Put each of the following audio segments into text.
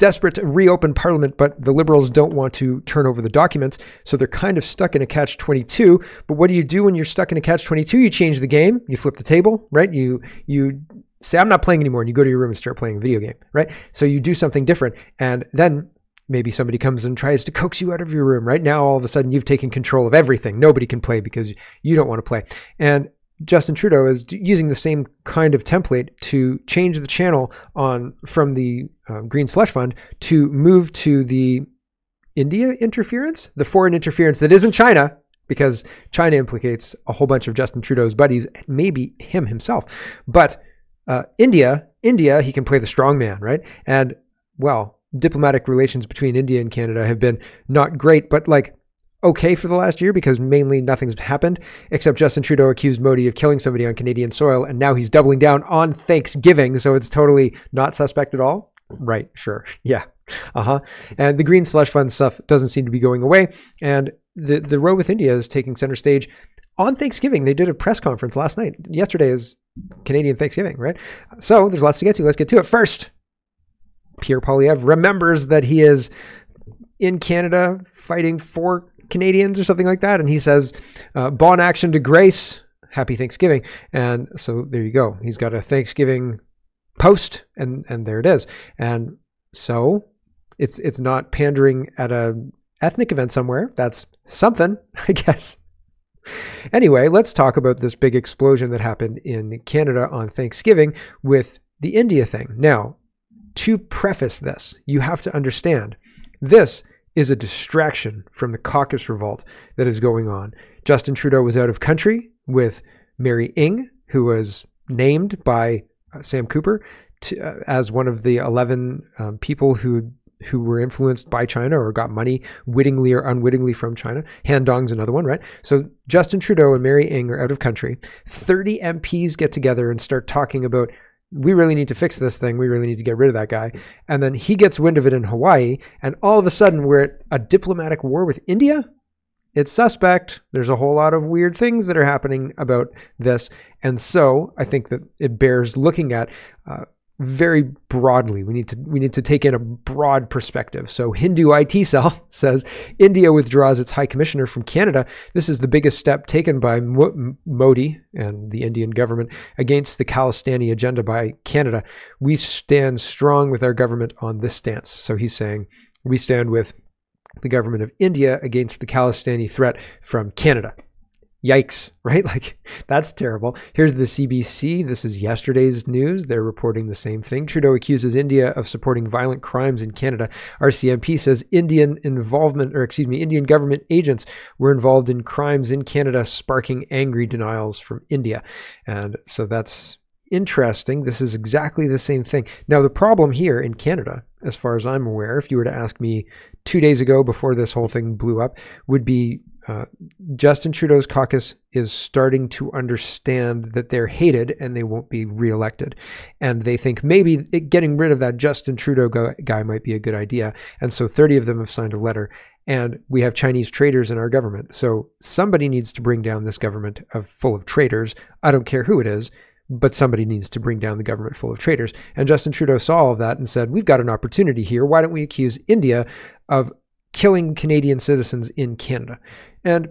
desperate to reopen Parliament, but the Liberals don't want to turn over the documents, so they're kind of stuck in a catch-22. But what do you do when you're stuck in a catch-22? You change the game, you flip the table, right? You say, I'm not playing anymore, and you go to your room and start playing a video game, right? So you do something different, and then maybe somebody comes and tries to coax you out of your room. Right now, all of a sudden, you've taken control of everything. Nobody can play because you don't want to play. And Justin Trudeau is using the same kind of template to change the channel from the Green Slush Fund to move to the India interference, the foreign interference that isn't China, because China implicates a whole bunch of Justin Trudeau's buddies, maybe him himself. But India, he can play the strong man, right? And, well, diplomatic relations between India and Canada have been not great, but like okay for the last year, because mainly nothing's happened except Justin Trudeau accused Modi of killing somebody on Canadian soil, and now he's doubling down on Thanksgiving, so it's totally not suspect at all. Right, sure, yeah, And the Green Slush Fund stuff doesn't seem to be going away, and the row with India is taking center stage on Thanksgiving. They did a press conference last night. Yesterday is Canadian Thanksgiving, right? So there's lots to get to. Let's get to it. First, Pierre Poilievre remembers that he is in Canada fighting for Canadians or something like that. And he says, bon action de grace, happy Thanksgiving. And so there you go. He's got a Thanksgiving post, and there it is. And so it's not pandering at a ethnic event somewhere. That's something, I guess. Anyway, let's talk about this big explosion that happened in Canada on Thanksgiving with the India thing. Now, to preface this, you have to understand this is a distraction from the Caucus Revolt that is going on. Justin Trudeau was out of country with Mary Ng, who was named by Sam Cooper as one of the 11 people who were influenced by China or got money wittingly or unwittingly from China. Han Dong's another one, right? So Justin Trudeau and Mary Ng are out of country. 30 MPs get together and start talking about, we really need to fix this thing. We really need to get rid of that guy. And then he gets wind of it in Hawaii. And all of a sudden we're at a diplomatic war with India. It's suspect. There's a whole lot of weird things that are happening about this. And so I think that it bears looking at very broadly. We need to take in a broad perspective. So Hindu IT Cell says India withdraws its High Commissioner from Canada. This is the biggest step taken by Modi and the Indian government against the Khalistani agenda by Canada. We stand strong with our government on this stance. So he's saying we stand with the government of India against the Khalistani threat from Canada. Yikes, right? Like, that's terrible. Here's the CBC. This is yesterday's news. They're reporting the same thing. Trudeau accuses India of supporting violent crimes in Canada. RCMP says Indian government agents were involved in crimes in Canada, sparking angry denials from India. And so that's interesting. This is exactly the same thing. Now, the problem here in Canada, as far as I'm aware, if you were to ask me 2 days ago before this whole thing blew up, would be Justin Trudeau's caucus is starting to understand that they're hated and they won't be reelected. And they think maybe getting rid of that Justin Trudeau guy might be a good idea. And so 30 of them have signed a letter. And we have Chinese traitors in our government. So somebody needs to bring down this government full of traitors. I don't care who it is, but somebody needs to bring down the government full of traitors. And Justin Trudeau saw all of that and said, we've got an opportunity here. Why don't we accuse India of killing Canadian citizens in Canada? And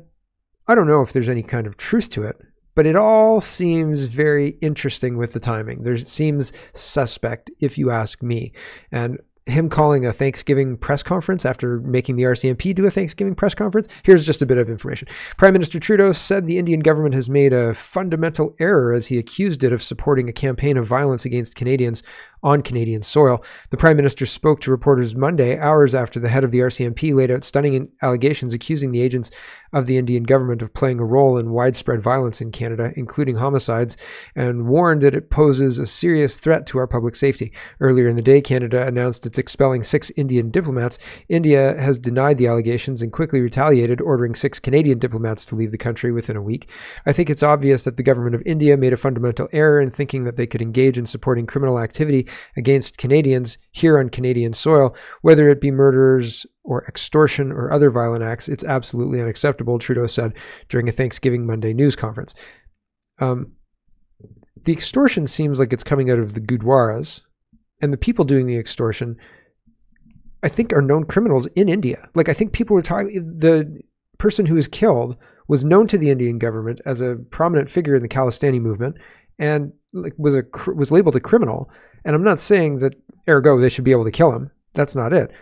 I don't know if there's any kind of truth to it, but it all seems very interesting with the timing. There seems suspect, if you ask me. And him calling a Thanksgiving press conference after making the RCMP do a Thanksgiving press conference. Here's just a bit of information. Prime Minister Trudeau said the Indian government has made a fundamental error as he accused it of supporting a campaign of violence against Canadians on Canadian soil. The Prime Minister spoke to reporters Monday, hours after the head of the RCMP laid out stunning allegations accusing the agents of the Indian government of playing a role in widespread violence in Canada, including homicides, and warned that it poses a serious threat to our public safety. Earlier in the day, Canada announced it's expelling 6 Indian diplomats. India has denied the allegations and quickly retaliated, ordering 6 Canadian diplomats to leave the country within a week. I think it's obvious that the government of India made a fundamental error in thinking that they could engage in supporting criminal activity against Canadians here on Canadian soil, whether it be murders or extortion or other violent acts. It's absolutely unacceptable, Trudeau said during a Thanksgiving Monday news conference. The extortion seems like it's coming out of the Gurdwaras, and the people doing the extortion I think, are known criminals in India. Like, I think people are talking, the person who was killed was known to the Indian government as a prominent figure in the Khalistani movement and like was labeled a criminal. And I'm not saying that ergo they should be able to kill him. That's not it.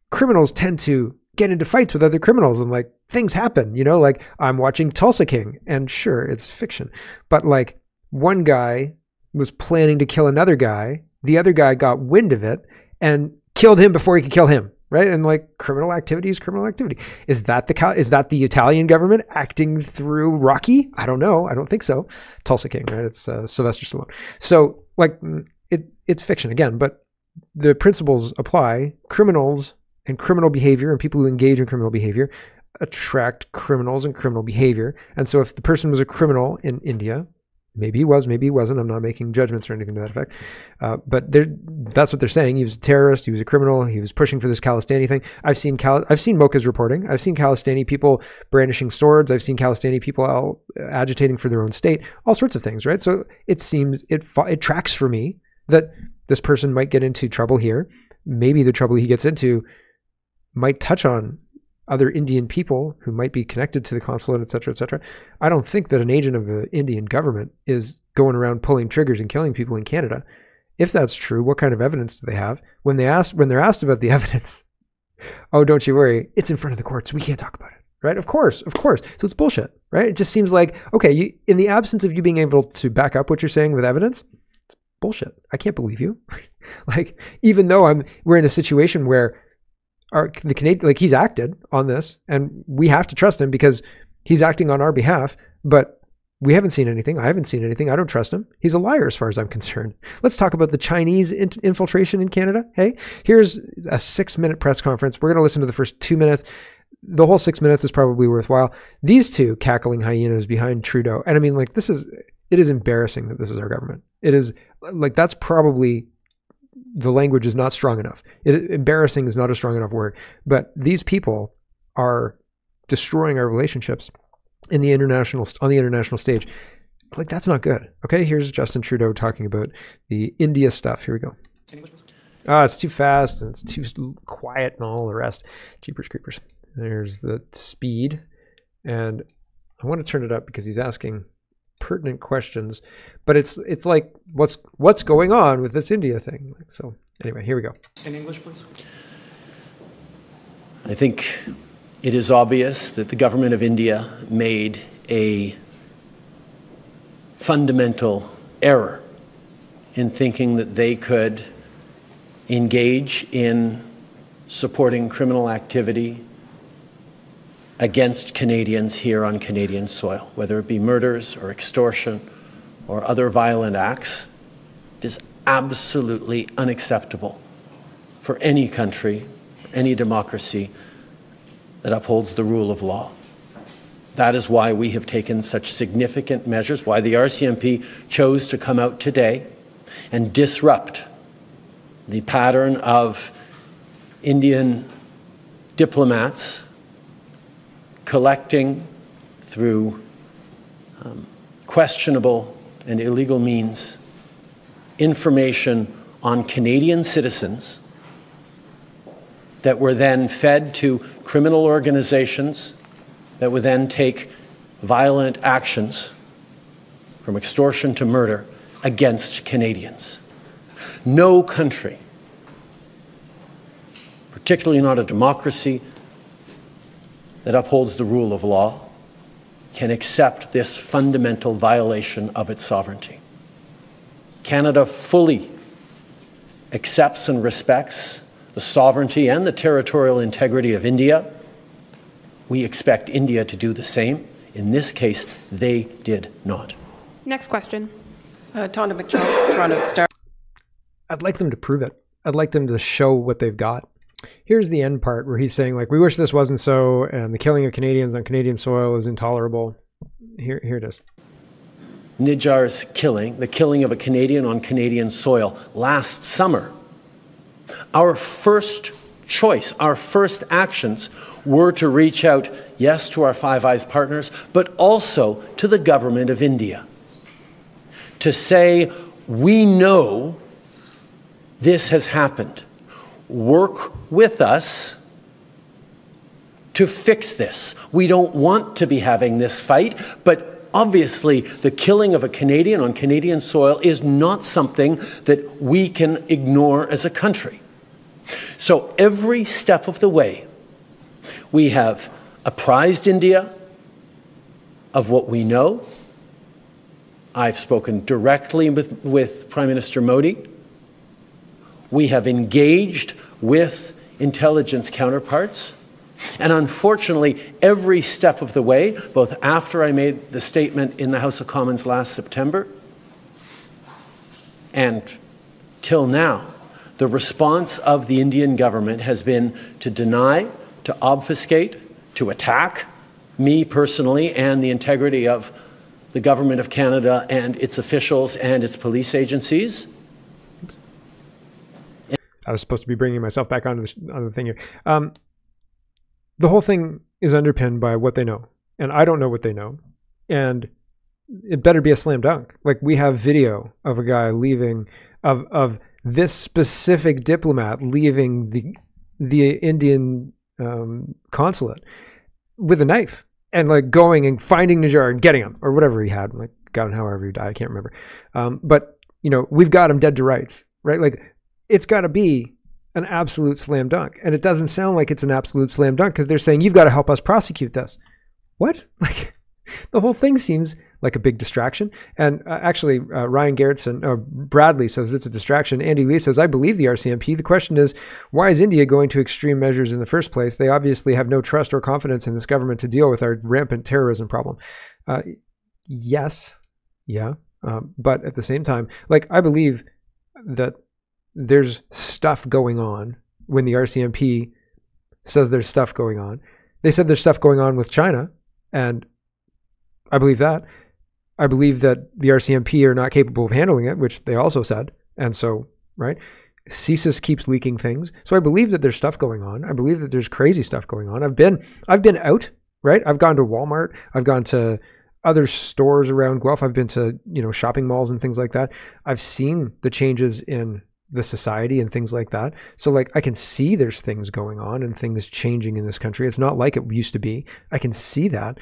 Criminals tend to get into fights with other criminals and like things happen, you know, like I'm watching Tulsa King and sure, it's fiction, but like one guy was planning to kill another guy. The other guy got wind of it and killed him before he could kill him. Right. And like criminal activity is criminal activity. Is that the Italian government acting through Rocky? I don't know. I don't think so. Tulsa King, right? It's Sylvester Stallone. So like it's fiction again, but the principles apply. Criminals and criminal behavior and people who engage in criminal behavior attract criminals and criminal behavior. And so if the person was a criminal in India, maybe he was, maybe he wasn't. I'm not making judgments or anything to that effect. But that's what they're saying. He was a terrorist. He was a criminal. He was pushing for this Khalistani thing. I've seen Mocha's reporting. I've seen Khalistani people brandishing swords. I've seen Khalistani people out agitating for their own state. All sorts of things, right? So it seems it tracks for me that this person might get into trouble here. Maybe the trouble he gets into might touch on other Indian people who might be connected to the consulate, et cetera, et cetera. I don't think that an agent of the Indian government is going around pulling triggers and killing people in Canada. If that's true, what kind of evidence do they have? When they're asked about the evidence, oh, don't you worry, it's in front of the courts. We can't talk about it, right? Of course. So it's bullshit, right? It just seems like, okay, in the absence of you being able to back up what you're saying with evidence, it's bullshit. I can't believe you. Like, even though we're in a situation where the Canadian, like he's acted on this and we have to trust him because he's acting on our behalf, but we haven't seen anything. I haven't seen anything. I don't trust him. He's a liar as far as I'm concerned. Let's talk about the Chinese infiltration in Canada. Hey, here's a 6-minute press conference. We're going to listen to the first 2 minutes. The whole 6 minutes is probably worthwhile. These two cackling hyenas behind Trudeau. And I mean, like, it is embarrassing that this is our government. It is like, that's probably, the language is not strong enough. Embarrassing is not a strong enough word, but these people are destroying our relationships on the international stage. Like, that's not good. Okay. Here's Justin Trudeau talking about the India stuff. Here we go. It's too fast and it's too quiet and all the rest. Jeepers creepers. There's the speed. And I want to turn it up because he's asking pertinent questions, but it's like what's going on with this India thing. So anyway, here we go. In English, please. I think it is obvious that the government of India made a fundamental error in thinking that they could engage in supporting criminal activity against Canadians here on Canadian soil, whether it be murders or extortion or other violent acts. It is absolutely unacceptable for any country, any democracy that upholds the rule of law. That is why we have taken such significant measures, why the RCMP chose to come out today and disrupt the pattern of Indian diplomats collecting through questionable and illegal means information on Canadian citizens that were then fed to criminal organizations that would then take violent actions from extortion to murder against Canadians. No country, particularly not a democracy that upholds the rule of law, can accept this fundamental violation of its sovereignty. Canada fully accepts and respects the sovereignty and the territorial integrity of India. We expect India to do the same. In this case, they did not. Next question. Tonda McCharles, Toronto Star. I'd like them to prove it. I'd like them to show what they've got. Here's the end part where he's saying, like, we wish this wasn't so, and the killing of Canadians on Canadian soil is intolerable. Here it is. Nijjar's killing, the killing of a Canadian on Canadian soil last summer, our first choice, our first actions were to reach out, yes, to our Five Eyes partners, but also to the government of India to say, we know this has happened. work with us to fix this. We don't want to be having this fight, but obviously the killing of a Canadian on Canadian soil is not something that we can ignore as a country. So every step of the way, we have apprised India of what we know. I've spoken directly with Prime Minister Modi. We have engaged with intelligence counterparts. And unfortunately, every step of the way, both after I made the statement in the House of Commons last September and till now, the response of the Indian government has been to deny, to obfuscate, to attack me personally and the integrity of the Government of Canada and its officials and its police agencies. I was supposed to be bringing myself back onto the thing here. The whole thing is underpinned by what they know. And I don't know what they know. And it better be a slam dunk. Like, we have video of a guy leaving, of this specific diplomat leaving the Indian consulate with a knife and like going and finding Najjar and getting him, or whatever he had, like got him however he died, I can't remember. But you know, we've got him dead to rights, right? Like, it's got to be an absolute slam dunk. And it doesn't sound like it's an absolute slam dunk because they're saying, you've got to help us prosecute this. What? Like, the whole thing seems like a big distraction. And actually, Ryan Gerritsen, Bradley says it's a distraction. Andy Lee says, I believe the RCMP. The question is, why is India going to extreme measures in the first place? They obviously have no trust or confidence in this government to deal with our rampant terrorism problem. Yes. Yeah. But at the same time, like, I believe that there's stuff going on when the RCMP says there's stuff going on. They said there's stuff going on with China, and I believe that. I believe that the RCMP are not capable of handling it, which they also said. And so, right, CSIS keeps leaking things. So I believe that there's stuff going on. I believe that there's crazy stuff going on. I've been out, right? I've gone to Walmart. I've gone to other stores around Guelph. I've been to, you know, shopping malls and things like that. I've seen the changes in the society and things like that. So like, I can see there's things going on and things changing in this country. It's not like it used to be. I can see that.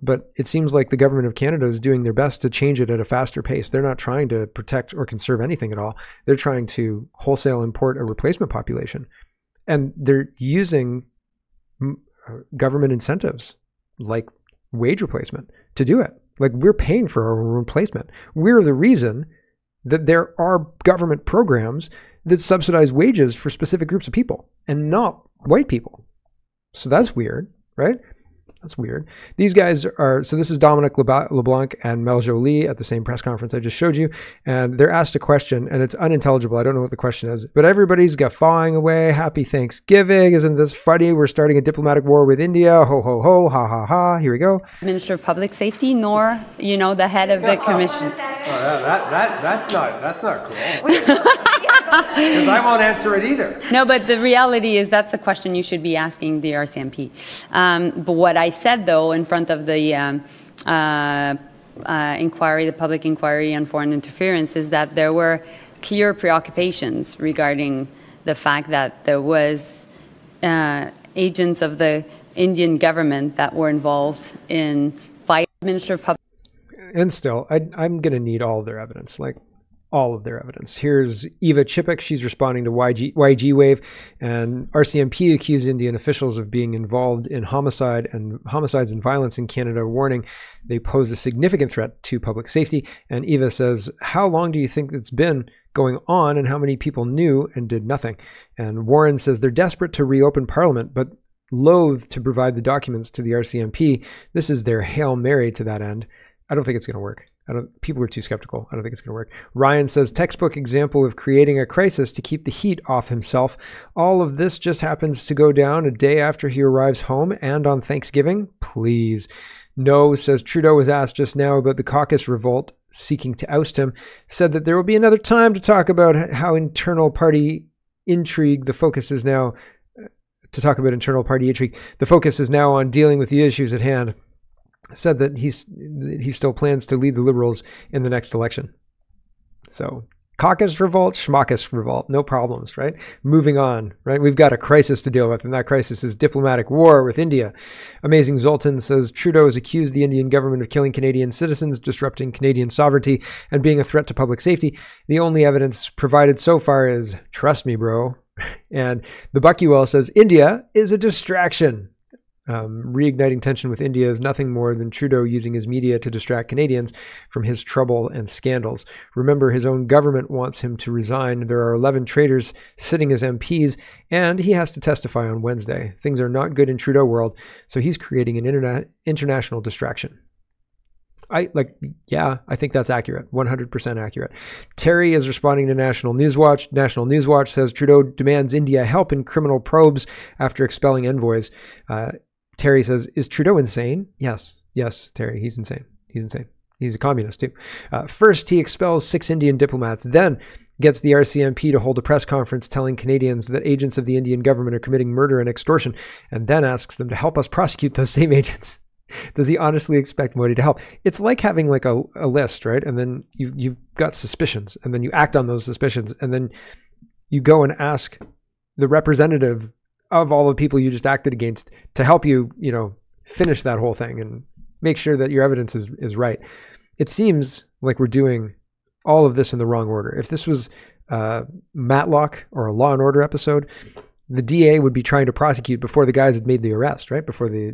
But it seems like the government of Canada is doing their best to change it at a faster pace. They're not trying to protect or conserve anything at all. They're trying to wholesale import a replacement population. And they're using government incentives like wage replacement to do it. Like, we're paying for our own replacement. We're the reason that there are government programs that subsidize wages for specific groups of people and not white people. So that's weird, right? That's weird. These guys are, so this is Dominic LeBlanc and Mel Jolie at the same press conference I just showed you. And they're asked a question and it's unintelligible. I don't know what the question is, but everybody's guffawing away. Happy Thanksgiving. Isn't this funny? We're starting a diplomatic war with India. Ho, ho, ho. Ha, ha, ha. Here we go. Minister of Public Safety, nor, you know, the head of the commission. That's not cool. Because I won't answer it either. No, but the reality is that's a question you should be asking the RCMP. But what I said, though, in front of the inquiry, the public inquiry on foreign interference, is that there were clear preoccupations regarding the fact that there was agents of the Indian government that were involved in fighting the Minister of Public. And still, I'm going to need all of their evidence, like all of their evidence. Here's Eva Chipik. She's responding to YG Wave, and RCMP accused Indian officials of being involved in homicides and violence in Canada, warning they pose a significant threat to public safety. And Eva says, how long do you think it's been going on and how many people knew and did nothing? And Warren says they're desperate to reopen Parliament, but loath to provide the documents to the RCMP. This is their Hail Mary to that end. I don't think it's going to work. People are too skeptical. I don't think it's going to work. Ryan says, textbook example of creating a crisis to keep the heat off himself. All of this just happens to go down a day after he arrives home and on Thanksgiving. Please. No, says Trudeau was asked just now about the Caucus Revolt seeking to oust him. Said that there will be another time to talk about how internal party intrigue. The focus is now The focus is now on dealing with the issues at hand. Said that he still plans to lead the Liberals in the next election. So Caucus Revolt, Schmaucus Revolt, no problems, right? Moving on, right? We've got a crisis to deal with, and that crisis is diplomatic war with India. Amazing Zoltan says Trudeau has accused the Indian government of killing Canadian citizens, disrupting Canadian sovereignty, and being a threat to public safety. The only evidence provided so far is, trust me, bro. And the Buckwell says India is a distraction. Reigniting tension with India is nothing more than Trudeau using his media to distract Canadians from his trouble and scandals. Remember, his own government wants him to resign. There are 11 traitors sitting as MPs, and he has to testify on Wednesday. Things are not good in Trudeau world, so he's creating an international distraction. I think that's accurate, 100% accurate. Terry is responding to National Newswatch. National Newswatch says Trudeau demands India help in criminal probes after expelling envoys. Terry says, is Trudeau insane? Yes, Terry, he's insane. He's a communist too. First, he expels 6 Indian diplomats, then gets the RCMP to hold a press conference telling Canadians that agents of the Indian government are committing murder and extortion, and then asks them to help us prosecute those same agents. Does he honestly expect Modi to help? It's like having like a list, right? And then you've got suspicions, and then you act on those suspicions, and then you go and ask the representative of all the people you just acted against to help you, finish that whole thing and make sure that your evidence is right. It seems like we're doing all of this in the wrong order. If this was Matlock or a Law and Order episode, the DA would be trying to prosecute before the guys had made the arrest, right? Before the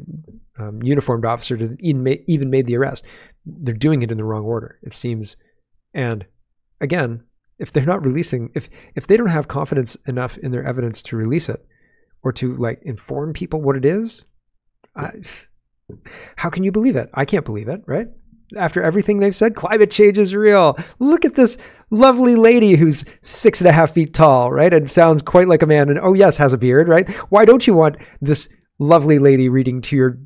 uniformed officer even made the arrest. They're doing it in the wrong order, it seems. And again, if they're not releasing, if they don't have confidence enough in their evidence to release it or to inform people what it is, how can you believe it? I can't believe it, right? After everything they've said, climate change is real. Look at this lovely lady who's 6.5 feet tall, right? And sounds quite like a man. And oh yes, has a beard, right? Why don't you want this lovely lady reading to your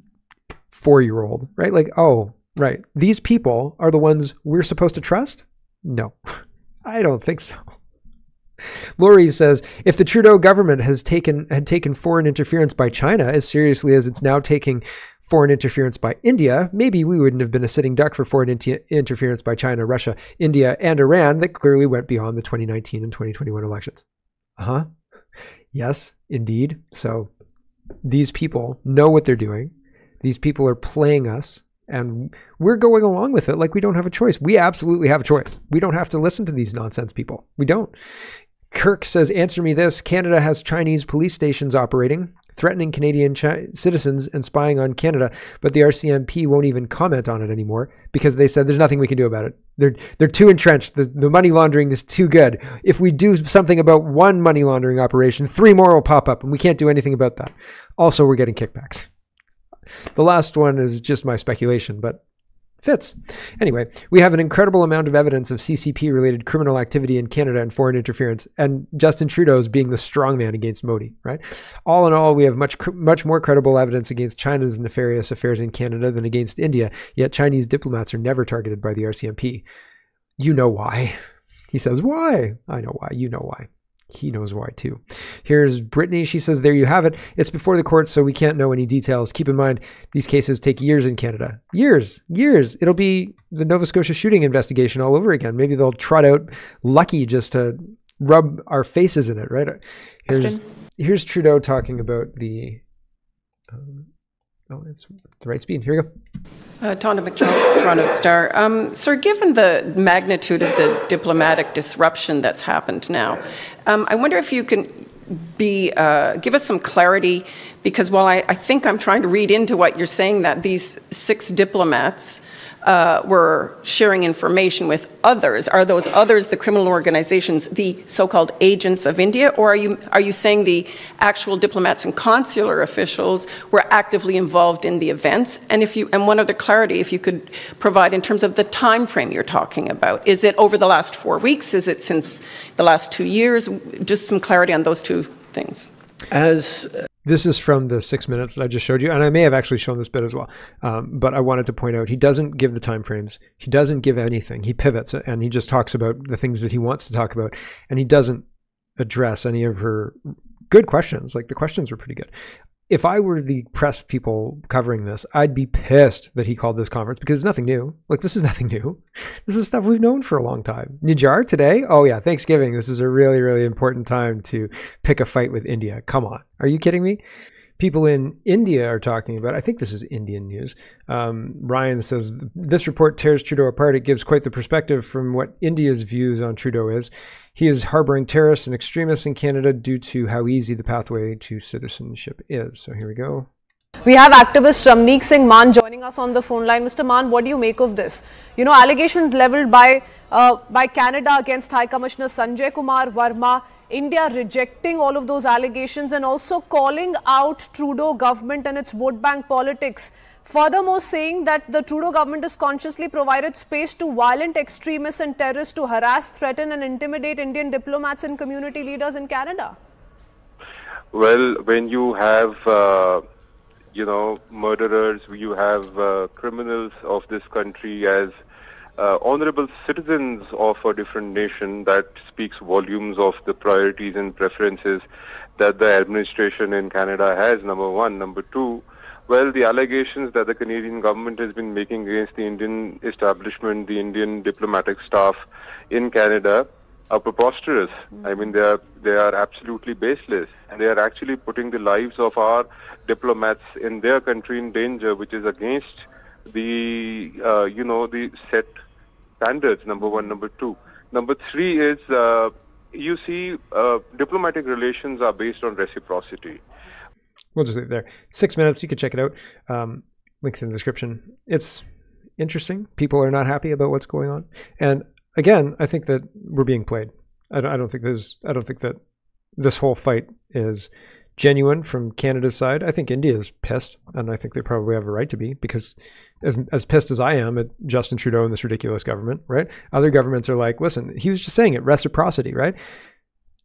4-year-old, right? Oh, right. These people are the ones we're supposed to trust? No, I don't think so. Laurie says, if the Trudeau government had taken foreign interference by China as seriously as it's now taking foreign interference by India, maybe we wouldn't have been a sitting duck for foreign interference by China, Russia, India, and Iran that clearly went beyond the 2019 and 2021 elections. Yes, indeed. So these people know what they're doing. These people are playing us, and we're going along with it like we don't have a choice. We absolutely have a choice. We don't have to listen to these nonsense people. We don't. Kirk says, answer me this. Canada has Chinese police stations operating, threatening Canadian citizens and spying on Canada, but the RCMP won't even comment on it anymore because they said there's nothing we can do about it. They're too entrenched. The money laundering is too good. If we do something about one money laundering operation, 3 more will pop up, and we can't do anything about that. Also, we're getting kickbacks. The last one is just my speculation, but fits. Anyway, we have an incredible amount of evidence of CCP-related criminal activity in Canada and foreign interference, and Justin Trudeau's being the strongman against Modi, right? All in all, we have much more credible evidence against China's nefarious affairs in Canada than against India, yet Chinese diplomats are never targeted by the RCMP. You know why. He says, why? I know why. You know why. He knows why too. Here's Brittany. She says, there you have it. It's before the courts, so we can't know any details. Keep in mind, these cases take years in Canada. Years. It'll be the Nova Scotia shooting investigation all over again. Maybe they'll trot out Lucky just to rub our faces in it, right? Here's Trudeau talking about the... it's the right speed. Here we go. Tonda McCharles, Toronto Star. Sir, given the magnitude of the diplomatic disruption that's happened now, I wonder if you can give us some clarity, because while I think I'm trying to read into what you're saying, that these 6 diplomats were sharing information with others. Are those others, the criminal organizations, the so-called agents of India, or are you saying the actual diplomats and consular officials were actively involved in the events? And one other clarity, if you could provide in terms of the time frame you're talking about. Is it over the last 4 weeks? Is it since the last 2 years? Just some clarity on those 2 things. This is from the 6 minutes that I just showed you, and I may have actually shown this bit as well. But I wanted to point out, he doesn't give the timeframes. He doesn't give anything. He pivots, and he just talks about the things that he wants to talk about, and he doesn't address any of her good questions. The questions were pretty good. if I were the press people covering this, I'd be pissed that he called this conference because it's nothing new. Like, this is nothing new. This is stuff we've known for a long time. Nijar today? Oh yeah, Thanksgiving. This is a really, really important time to pick a fight with India. Come on. Are you kidding me? People in India are talking about, I think this is Indian news. Ryan says, this report tears Trudeau apart. It gives quite the perspective from what India's views on Trudeau is. He is harboring terrorists and extremists in Canada due to how easy the pathway to citizenship is. So here we go. We have activist Ramneek Singh Mann joining us on the phone line. Mr. Mann, what do you make of this? You know, allegations leveled by Canada against High Commissioner Sanjay Kumar Verma, India rejecting all of those allegations and also calling out Trudeau government and its vote bank politics. Furthermore, saying that the Trudeau government has consciously provided space to violent extremists and terrorists to harass, threaten and intimidate Indian diplomats and community leaders in Canada. Well, when you have, murderers, you have criminals of this country as honorable citizens of a different nation, that speaks volumes of the priorities and preferences that the administration in Canada has, number one. Number two, well, the allegations that the Canadian government has been making against the Indian establishment, the Indian diplomatic staff in Canada, are preposterous. I mean, they are absolutely baseless, and they are actually putting the lives of our diplomats in their country in danger, which is against the the set standards, number one. Number two. Number three is, you see, diplomatic relations are based on reciprocity. We'll just leave it there. 6 minutes. You can check it out. Links in the description. It's interesting. People are not happy about what's going on. And again, I think that we're being played. I don't think that this whole fight is genuine from Canada's side. I think India is pissed, and I think they probably have a right to be, because as pissed as I am at Justin Trudeau and this ridiculous government, right? Other governments are like, listen, he was just saying it, reciprocity, right?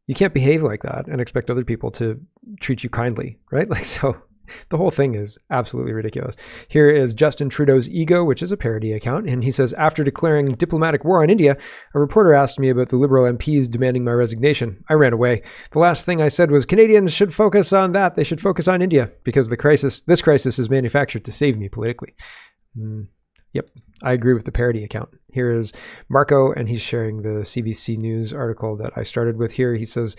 You can't behave like that and expect other people to treat you kindly, right? Like, so the whole thing is absolutely ridiculous. Here is Justin Trudeau's Ego, which is a parody account. And he says, after declaring diplomatic war on India, a reporter asked me about the Liberal MPs demanding my resignation. I ran away. The last thing I said was, Canadians should focus on that. They should focus on India because this crisis is manufactured to save me politically. Yep, I agree with the parody account. Here is Marco, and he's sharing the CBC News article that I started with here. He says,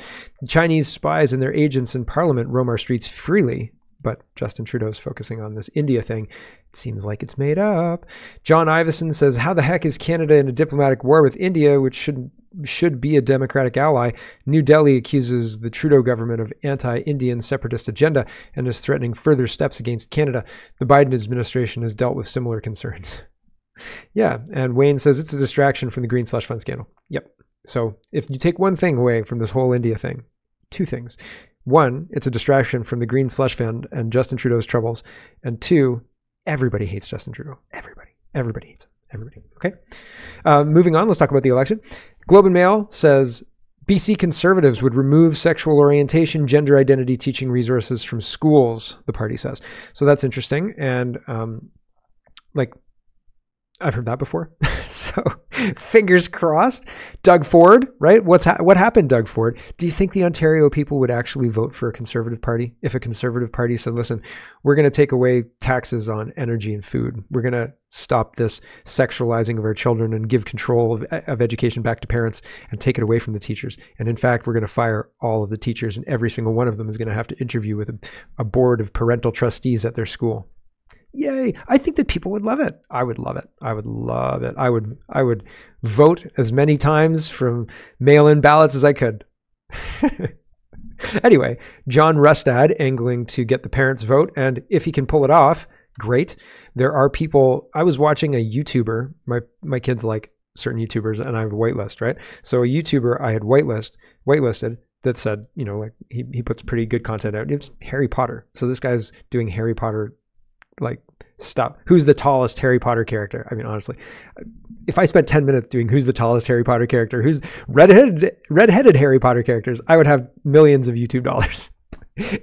Chinese spies and their agents in Parliament roam our streets freely. But Justin Trudeau's focusing on this India thing. It seems like it's made up. John Ivison says, how the heck is Canada in a diplomatic war with India, which should be a democratic ally? New Delhi accuses the Trudeau government of anti-Indian separatist agenda and is threatening further steps against Canada. The Biden administration has dealt with similar concerns. Yeah, and Wayne says it's a distraction from the Green Slush Fund scandal. Yep. So if you take one thing away from this whole India thing, two things. One, it's a distraction from the Green Slush Fund and Justin Trudeau's troubles. And two, everybody hates Justin Trudeau. Everybody hates him. Everybody. Okay. Moving on, let's talk about the election. Globe and Mail says BC Conservatives would remove sexual orientation, gender identity teaching resources from schools, the party says. So that's interesting. And I've heard that before. So fingers crossed. Doug Ford, right? What happened, Doug Ford? Do you think the Ontario people would actually vote for a Conservative party if a Conservative party said, listen, we're going to take away taxes on energy and food. We're going to stop this sexualizing of our children and give control of education back to parents and take it away from the teachers. And in fact, we're going to fire all of the teachers, and every single one of them is going to have to interview with a board of parental trustees at their school. Yay. I think that people would love it. I would love it. I would love it. I would vote as many times from mail-in ballots as I could. Anyway, John Rustad angling to get the parents' vote. And if he can pull it off, great. There are people, I was watching a YouTuber, my kids like certain YouTubers, and I have a whitelist, right? So a YouTuber I had whitelisted that said, like he puts pretty good content out. It's Harry Potter. So this guy's doing Harry Potter stop. Who's the tallest Harry Potter character? I mean, honestly, if I spent 10 minutes doing who's the tallest Harry Potter character, who's redheaded Harry Potter characters, I would have millions of YouTube dollars.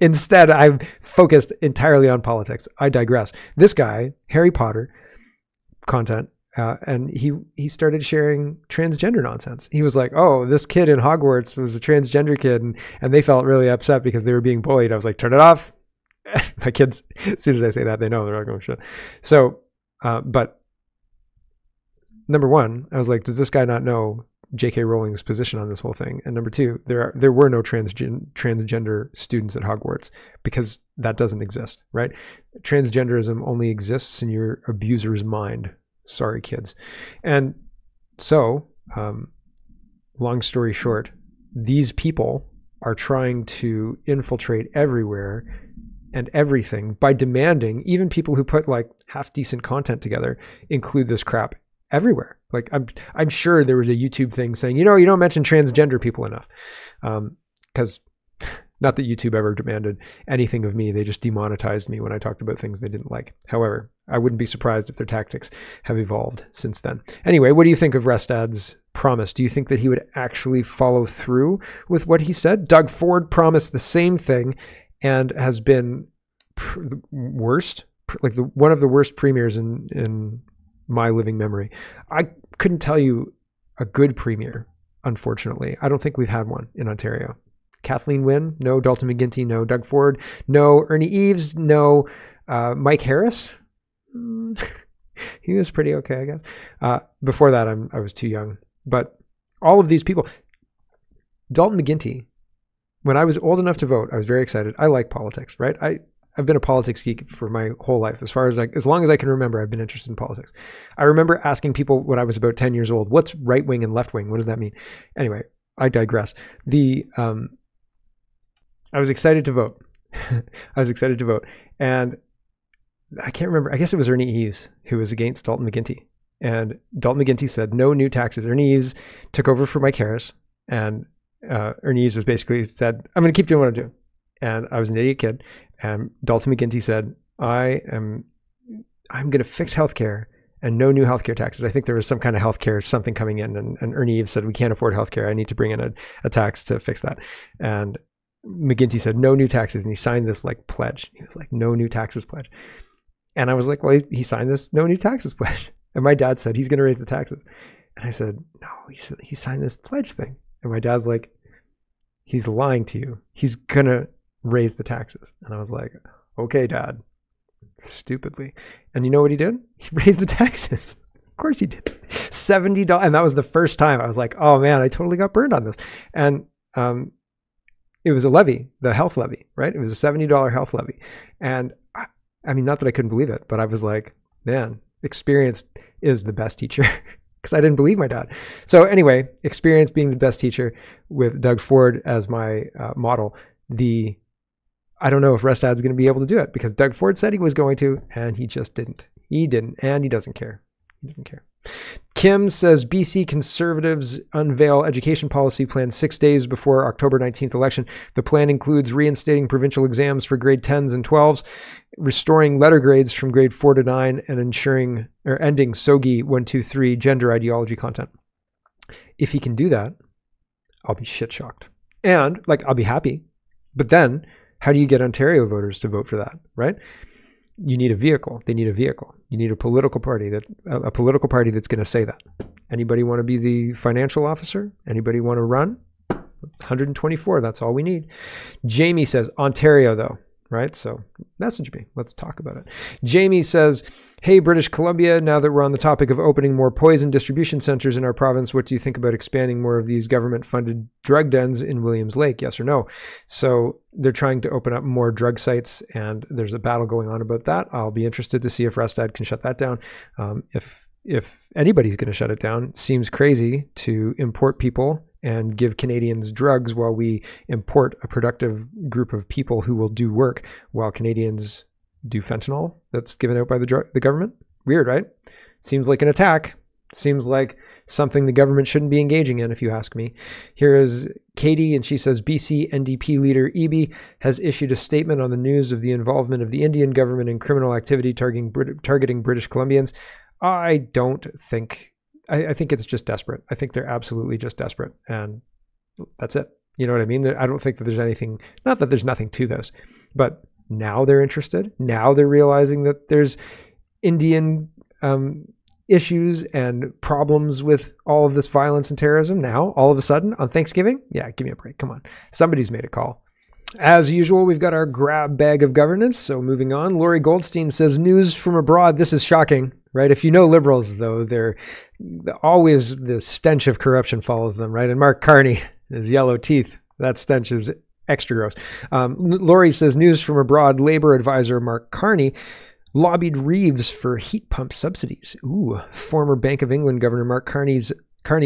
Instead, I'm focused entirely on politics. I digress. This guy, Harry Potter content, and he started sharing transgender nonsense. He was like, oh, this kid in Hogwarts was a transgender kid, and they felt really upset because they were being bullied. I was like, turn it off. My kids, as soon as I say that, they know. They're like, oh shit. So, but number one, I was like, does this guy not know J.K. Rowling's position on this whole thing? And number two, there were no transgender students at Hogwarts because that doesn't exist, right? Transgenderism only exists in your abuser's mind. Sorry, kids. And so, long story short, these people are trying to infiltrate everywhere and everything by demanding even people who put like half decent content together include this crap everywhere. Like I'm sure there was a YouTube thing saying, you don't mention transgender people enough. Because not that YouTube ever demanded anything of me. They just demonetized me when I talked about things they didn't like. However, I wouldn't be surprised if their tactics have evolved since then. Anyway, what do you think of Restad's promise? Do you think that he would actually follow through with what he said? Doug Ford promised the same thing and has been worst, like one of the worst premiers in my living memory. I couldn't tell you a good premier, unfortunately. I don't think we've had one in Ontario. Kathleen Wynne, no. Dalton McGuinty, no. Doug Ford, no. Ernie Eves, no. Mike Harris, he was pretty okay, I guess. Before that, I was too young. But all of these people, Dalton McGuinty, when I was old enough to vote, I was very excited. I like politics, right? I've been a politics geek for my whole life. As long as I can remember, I've been interested in politics. I remember asking people when I was about 10 years old, what's right wing and left wing? What does that mean? Anyway, I digress. I was excited to vote. And I can't remember. I guess it was Ernie Eves who was against Dalton McGuinty. And Dalton McGuinty said, no new taxes. Ernie Eves took over for Mike Harris. And Ernie Eves was basically said, I'm going to keep doing what I'm doing. And I was an idiot kid. And Dalton McGuinty said, I'm going to fix healthcare and no new healthcare taxes. I think there was some kind of healthcare something coming in. And Ernie Eves said, we can't afford healthcare. I need to bring in a tax to fix that. And McGuinty said, no new taxes. And he signed this like pledge. He was like, no new taxes pledge. And I was like, well, he signed this no new taxes pledge. And my dad said, he's going to raise the taxes. And I said, no, he signed this pledge thing. And my dad's like, he's lying to you. He's going to raise the taxes. And I was like, okay, Dad. Stupidly. And you know what he did? He raised the taxes. Of course he did. $70. And that was the first time I was like, oh man, I totally got burned on this. And it was a levy, the health levy, right? It was a $70 health levy. And I mean, not that I couldn't believe it, but I was like, man, experience is the best teacher. Because I didn't believe my dad. So anyway, experience being the best teacher with Doug Ford as my model. I don't know if Restad's going to be able to do it because Doug Ford said he was going to, and he just didn't. He didn't, and he doesn't care. He doesn't care. Kim says BC Conservatives unveil education policy plan 6 days before October 19th election. The plan includes reinstating provincial exams for grade 10s and 12s, restoring letter grades from grade 4 to 9, and ending SOGI 1, 2, 3 gender ideology content. If he can do that, I'll be shit shocked. And I'll be happy. But then how do you get Ontario voters to vote for that, right? You need a vehicle. They need a vehicle. You need a political party that's going to say that. Anybody want to be the financial officer? Anybody want to run? 124. That's all we need. Jamie says Ontario though, right? So message me. Let's talk about it. Jamie says, hey, British Columbia, now that we're on the topic of opening more poison distribution centers in our province, what do you think about expanding more of these government-funded drug dens in Williams Lake? Yes or no? So they're trying to open up more drug sites, and there's a battle going on about that. I'll be interested to see if Restad can shut that down. If anybody's going to shut it down, it seems crazy to import people and give Canadians drugs while we import a productive group of people who will do work while Canadians do fentanyl that's given out by the government. Weird, right? Seems like an attack. Seems like something the government shouldn't be engaging in, if you ask me. Here is Katie, and she says, BC NDP leader Eby has issued a statement on the news of the involvement of the Indian government in criminal activity targeting British Columbians. I think it's just desperate. I think they're absolutely just desperate. And that's it. You know what I mean? I don't think that there's anything, not that there's nothing to this, but now they're interested. Now they're realizing that there's Indian issues and problems with all of this violence and terrorism. Now, all of a sudden on Thanksgiving, yeah, give me a break. Come on. Somebody's made a call. As usual, we've got our grab bag of governance. So moving on, Laurie Goldstein says, news from abroad. This is shocking, right? If you know liberals, though, they're always, the stench of corruption follows them, right? And Mark Carney, his yellow teeth, that stench is extra gross. Laurie says, news from abroad, Labour advisor Mark Carney lobbied Reeves for heat pump subsidies. Ooh, former Bank of England Governor Mark Carney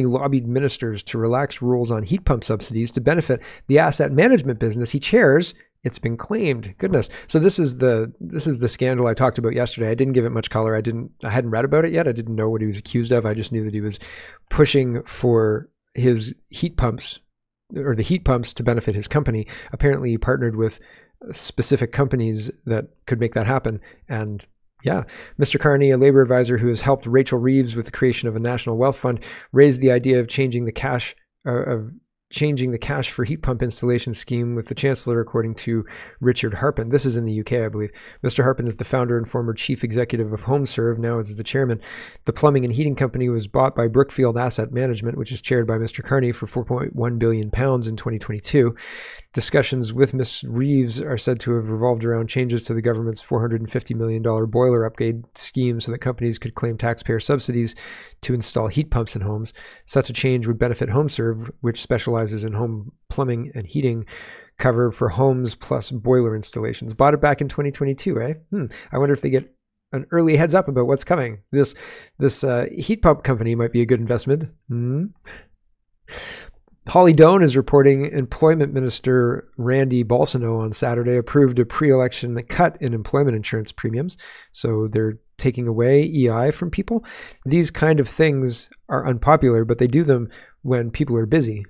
lobbied ministers to relax rules on heat pump subsidies to benefit the asset management business he chairs. It's been claimed. Goodness. So this is the scandal I talked about yesterday. I didn't give it much color. I hadn't read about it yet. I didn't know what he was accused of. I just knew that he was pushing for his heat pumps, or the heat pumps, to benefit his company. Apparently he partnered with specific companies that could make that happen. And yeah, Mr. Carney, a Labour advisor who has helped Rachel Reeves with the creation of a national wealth fund, raised the idea of changing the cash for heat pump installation scheme with the Chancellor, according to Richard Harpen. This is in the UK, I believe. Mr. Harpen is the founder and former chief executive of HomeServe. Now it's the chairman. The plumbing and heating company was bought by Brookfield Asset Management, which is chaired by Mr. Carney, for £4.1 billion in 2022. Discussions with Ms. Reeves are said to have revolved around changes to the government's $450 million boiler upgrade scheme so that companies could claim taxpayer subsidies to install heat pumps in homes. Such a change would benefit HomeServe, which specializes in home plumbing and heating cover for homes plus boiler installations. Bought it back in 2022, eh? I wonder if they get an early heads up about what's coming. This heat pump company might be a good investment. Holly Doan is reporting Employment Minister Randy Balsamo on Saturday approved a pre-election cut in employment insurance premiums. So they're taking away EI from people. These kind of things are unpopular, but they do them when people are busy,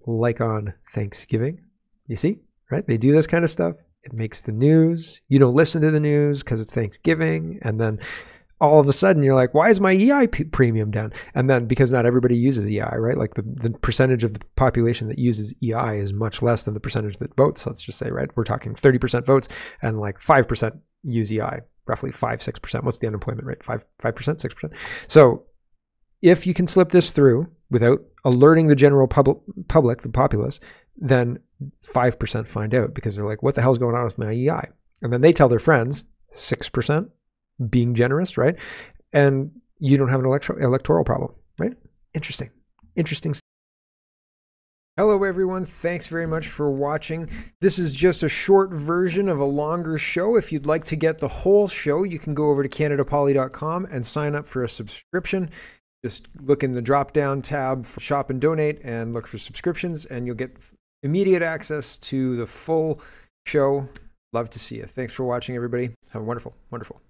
like on Thanksgiving. You see, right? They do this kind of stuff. It makes the news. You don't listen to the news because it's Thanksgiving. And then all of a sudden you're like, why is my EI premium down? And then because not everybody uses EI, right? Like the percentage of the population that uses EI is much less than the percentage that votes, let's just say, right? We're talking 30% votes and like 5% use EI, roughly 5-6%. What's the unemployment rate? 5%, 6%. So if you can slip this through without alerting the general public, the populace, then 5% find out because they're like, what the hell's going on with my EI? And then they tell their friends, 6%, being generous, right? And you don't have an electoral problem, right? Interesting. Hello, everyone. Thanks very much for watching. This is just a short version of a longer show. If you'd like to get the whole show, you can go over to CanadaPoly.com and sign up for a subscription. Just look in the drop-down tab for Shop and Donate and look for subscriptions, and you'll get immediate access to the full show. Love to see you. Thanks for watching, everybody. Have a wonderful, wonderful